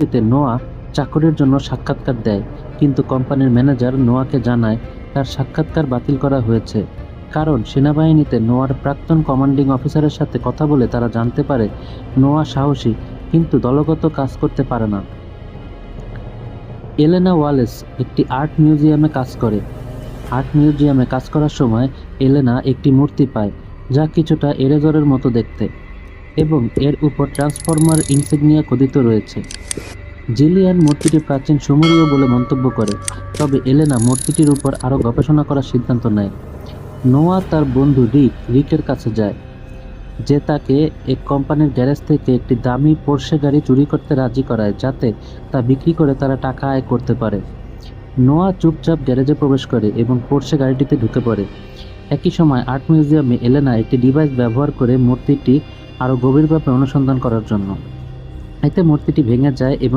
এতে নোয়া চাকরির জন্য সাক্ষাৎকার দেয়, কিন্তু কোম্পানির ম্যানেজার নোয়াকে জানায় তার সাক্ষাৎকার বাতিল করা হয়েছে, কারণ সেনাবাহিনীতে নোয়ার প্রাক্তন কমান্ডিং অফিসারের সাথে কথা বলে তারা জানতে পারে নোয়া সাহসী কিন্তু দলগত কাজ করতে পারে না। এলেনা ওয়ালেস একটি আর্ট মিউজিয়ামে কাজ করে। আর্ট মিউজিয়ামে কাজ করার সময় এলেনা একটি মূর্তি পায় যা কিছুটা এরেজরের মতো দেখতে এবং এর উপর ট্রান্সফর্মার ইনসিগনিয়া খোদিত রয়েছে। জিলিয়ান মূর্তিটি প্রাচীন সুমেরীয় বলে মন্তব্য করে, তবে এলেনা মূর্তিটির উপর আরও গবেষণা করার সিদ্ধান্ত নেয়। নোয়া তার বন্ধু রিকের কাছে যায়, যে তাকে এক কোম্পানির গ্যারেজ থেকে একটি দামি পোর্শে গাড়ি চুরি করতে রাজি করায় যাতে তা বিক্রি করে তারা টাকা আয় করতে পারে। নোয়া চুপচাপ গ্যারেজে প্রবেশ করে এবং পোর্শে গাড়িটিতে ঢুকে পড়ে। একই সময় আর্ট মিউজিয়ামে এলেনা একটি ডিভাইস ব্যবহার করে মূর্তিটি আরও গভীরভাবে অনুসন্ধান করার জন্য। এতে মূর্তিটি ভেঙে যায় এবং